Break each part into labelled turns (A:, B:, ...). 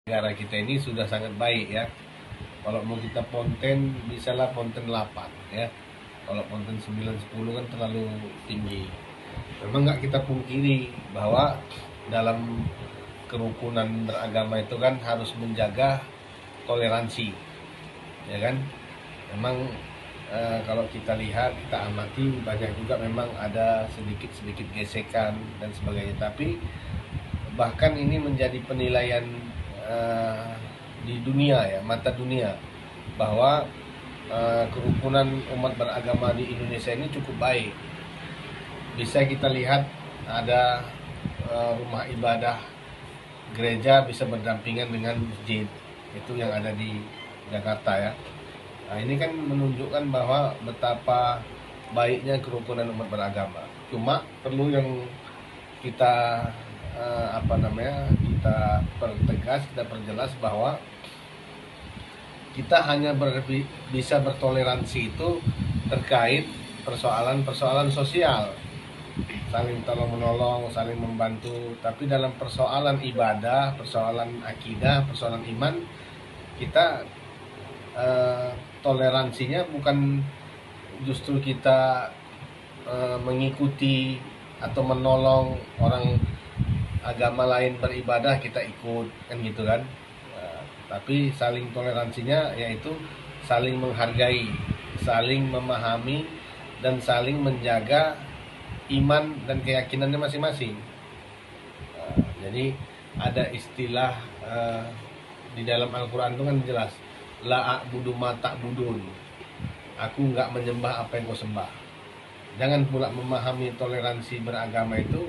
A: negara kita ini sudah sangat baik ya. Kalau mau kita ponten, bisalah ponten 8 ya. Kalau ponten 9, 10 kan terlalu tinggi. Memang nggak kita pungkiri bahwa dalam kerukunan beragama itu kan harus menjaga toleransi, ya kan? Memang kalau kita lihat, kita amati, banyak juga memang ada sedikit-sedikit gesekan dan sebagainya. Tapi bahkan ini menjadi penilaian di dunia ya, mata dunia, bahwa kerukunan umat beragama di Indonesia ini cukup baik. Bisa kita lihat ada rumah ibadah gereja bisa berdampingan dengan masjid, itu yang ada di Jakarta ya. Nah, ini kan menunjukkan bahwa betapa baiknya kerukunan umat beragama. Cuma perlu yang kita kita pertegas, kita perjelas bahwa kita hanya bisa bertoleransi itu terkait persoalan-persoalan sosial, saling tolong menolong, saling membantu. Tapi dalam persoalan ibadah, persoalan akidah, persoalan iman, kita toleransinya bukan justru kita mengikuti atau menolong orang agama lain beribadah kita ikut, kan gitu kan. Tapi saling toleransinya yaitu saling menghargai, saling memahami, dan saling menjaga iman dan keyakinannya masing-masing. Jadi ada istilah di dalam Al-Quran itu kan jelas, la a'budu ma ta'budun, aku nggak menyembah apa yang kau sembah. Jangan pula memahami toleransi beragama itu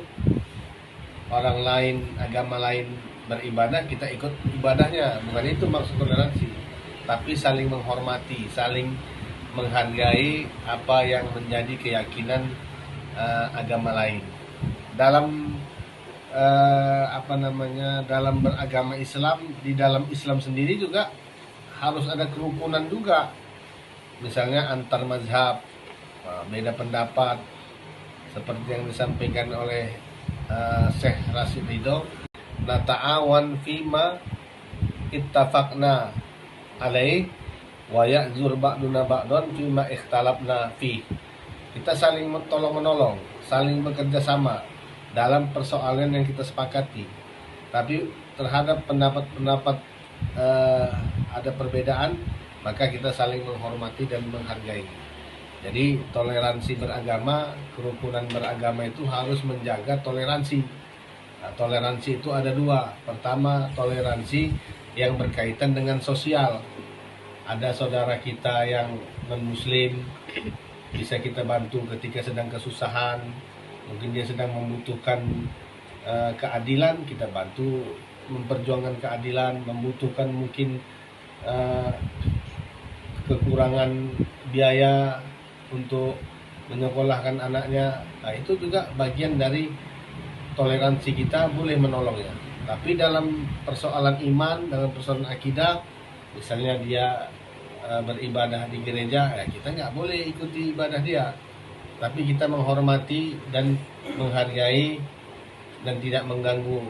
A: orang lain, agama lain beribadah, kita ikut ibadahnya. Bukan itu maksud toleransi, tapi saling menghormati, saling menghargai apa yang menjadi keyakinan agama lain. Dalam dalam beragama Islam, di dalam Islam sendiri juga harus ada kerukunan juga. Misalnya antar mazhab, beda pendapat, seperti yang disampaikan oleh Syekh Rashid Ridho, nata'awan fima ittafaqna alaih wa ya'zur ba'duna ba'don fima ikhtalafna fi. Kita saling tolong-menolong, saling bekerja sama dalam persoalan yang kita sepakati. Tapi terhadap pendapat-pendapat ada perbedaan, maka kita saling menghormati dan menghargai. Jadi toleransi beragama, kerukunan beragama itu harus menjaga toleransi. Nah, toleransi itu ada dua. Pertama, toleransi yang berkaitan dengan sosial. Ada saudara kita yang non-muslim, bisa kita bantu ketika sedang kesusahan. Mungkin dia sedang membutuhkan keadilan, kita bantu memperjuangkan keadilan. Membutuhkan mungkin kekurangan biaya untuk menyekolahkan anaknya. Nah, itu juga bagian dari toleransi kita, boleh menolongnya. Tapi dalam persoalan iman, dalam persoalan akidah, misalnya dia beribadah di gereja, ya kita nggak boleh ikuti ibadah dia. Tapi kita menghormati dan menghargai dan tidak mengganggu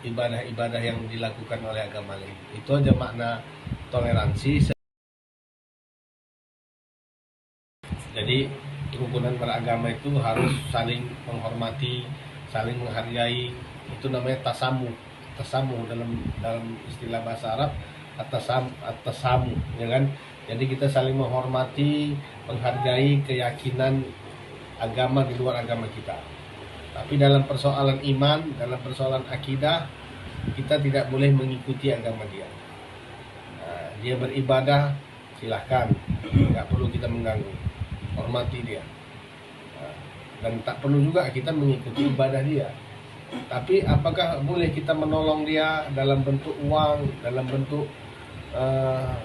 A: ibadah-ibadah yang dilakukan oleh agama lain. Itu aja makna toleransi. Jadi kerukunan beragama itu harus saling menghormati, saling menghargai. Itu namanya tasamu dalam istilah bahasa Arab, atasamu, ya kan? Jadi kita saling menghormati, menghargai keyakinan agama di luar agama kita. Tapi dalam persoalan iman, dalam persoalan akidah, kita tidak boleh mengikuti agama dia. Nah, dia beribadah, silahkan, nggak perlu kita mengganggu, hormati dia. Dan tak perlu juga kita mengikuti ibadah dia. Tapi apakah boleh kita menolong dia dalam bentuk uang, dalam bentuk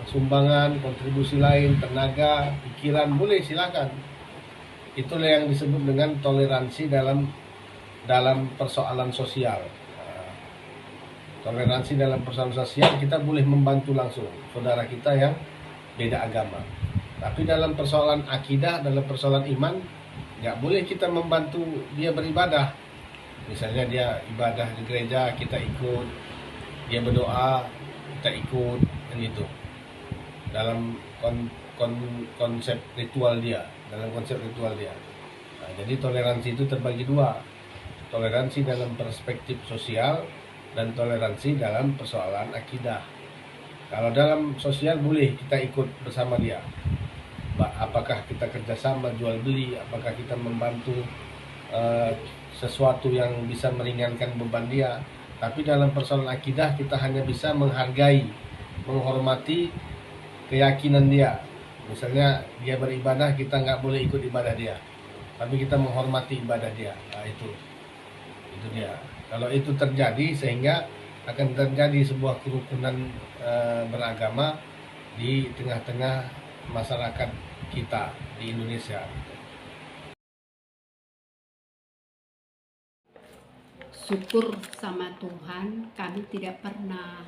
A: sumbangan, kontribusi lain, tenaga, pikiran, boleh, silakan. Itulah yang disebut dengan toleransi dalam persoalan sosial. Toleransi dalam persoalan sosial, kita boleh membantu langsung saudara kita yang beda agama. Tapi dalam persoalan akidah, dalam persoalan iman, nggak boleh kita membantu dia beribadah. Misalnya dia ibadah di gereja, kita ikut, dia berdoa, kita ikut kan gitu dalam konsep ritual dia, Nah, jadi toleransi itu terbagi dua, toleransi dalam perspektif sosial dan toleransi dalam persoalan akidah. Kalau dalam sosial boleh kita ikut bersama dia, apakah kita kerjasama jual beli, apakah kita membantu sesuatu yang bisa meringankan beban dia. Tapi dalam persoalan akidah kita hanya bisa menghargai, menghormati keyakinan dia. Misalnya dia beribadah, kita nggak boleh ikut ibadah dia, tapi kita menghormati ibadah dia. Nah, itu dia. Kalau itu terjadi, sehingga akan terjadi sebuah kerukunan beragama di tengah-tengah masyarakat kita di Indonesia.
B: Syukur sama Tuhan, kami tidak pernah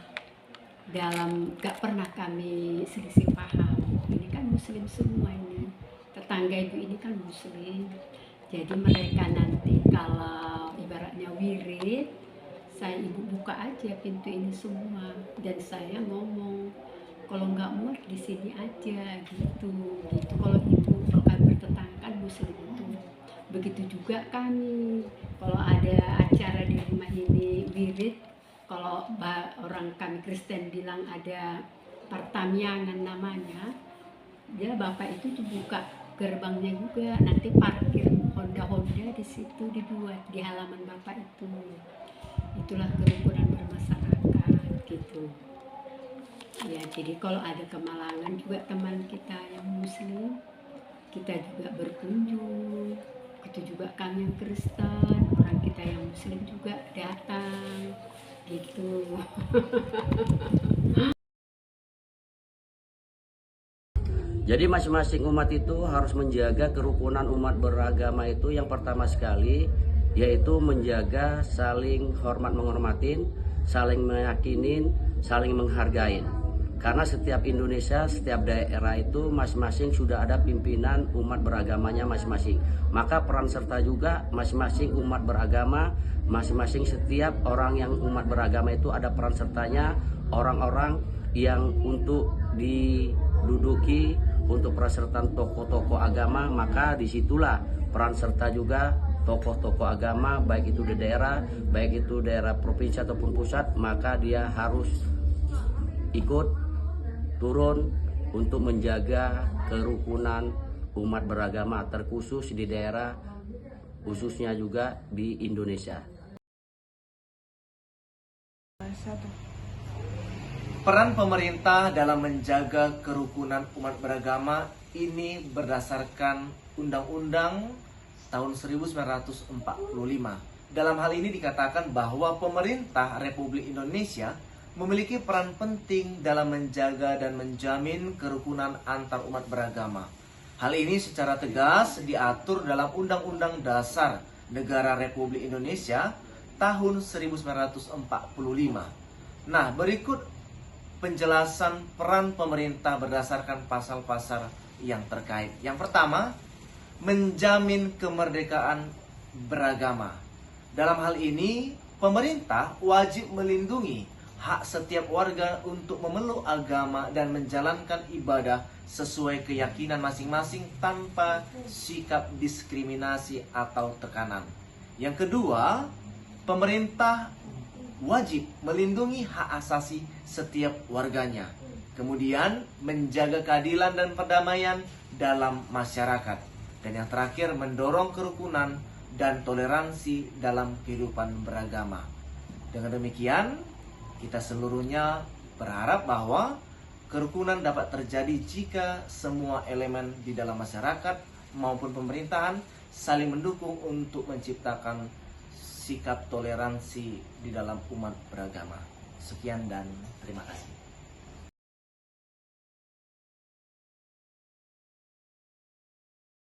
B: kami selisih paham. Ini kan muslim semua ini, tetangga ibu ini kan muslim, jadi mereka nanti kalau ibaratnya wirid, saya ibu buka aja pintu ini semua, dan saya ngomong kalau nggak muat di sini aja gitu. Kalau ibu pekan bertetangga kan muslim itu. Begitu juga kami, kalau ada acara di rumah ini wirid, kalau orang kami Kristen bilang ada pertamyangan namanya, dia bapak itu buka gerbangnya juga, nanti parkir Honda di situ dibuat di halaman bapak itu. Itulah kerukunan bermasyarakat gitu ya. Jadi kalau ada kemalangan juga teman kita yang muslim, kita juga berkunjung. Itu juga kami yang Kristen, orang kita yang muslim juga datang gitu.
C: Jadi masing-masing umat itu harus menjaga kerukunan umat beragama itu. Yang pertama sekali yaitu menjaga saling hormat menghormatin, saling meyakinin, saling menghargain. Karena setiap Indonesia, setiap daerah itu masing-masing sudah ada pimpinan umat beragamanya masing-masing. Maka peran serta juga masing-masing umat beragama, masing-masing setiap orang yang umat beragama itu ada peran sertanya, orang-orang yang untuk diduduki untuk pesertaan tokoh-tokoh agama. Maka disitulah peran serta juga tokoh-tokoh agama, baik itu di daerah, baik itu daerah provinsi ataupun pusat, maka dia harus ikut turun untuk menjaga kerukunan umat beragama, terkhusus di daerah, khususnya juga di Indonesia.
D: Peran pemerintah dalam menjaga kerukunan umat beragama ini berdasarkan Undang-Undang tahun 1945. Dalam hal ini dikatakan bahwa pemerintah Republik Indonesia memiliki peran penting dalam menjaga dan menjamin kerukunan antar umat beragama. Hal ini secara tegas diatur dalam Undang-Undang Dasar Negara Republik Indonesia tahun 1945. Nah, berikut penjelasan peran pemerintah berdasarkan pasal-pasal yang terkait. Yang pertama, menjamin kemerdekaan beragama. Dalam hal ini, pemerintah wajib melindungi hak setiap warga untuk memeluk agama dan menjalankan ibadah sesuai keyakinan masing-masing tanpa sikap diskriminasi atau tekanan. Yang kedua, pemerintah wajib melindungi hak asasi setiap warganya. Kemudian, menjaga keadilan dan perdamaian dalam masyarakat. Dan yang terakhir, mendorong kerukunan dan toleransi dalam kehidupan beragama. Dengan demikian, kita seluruhnya berharap bahwa kerukunan dapat terjadi jika semua elemen di dalam masyarakat maupun pemerintahan saling mendukung untuk menciptakan sikap toleransi di dalam umat beragama. Sekian dan terima kasih.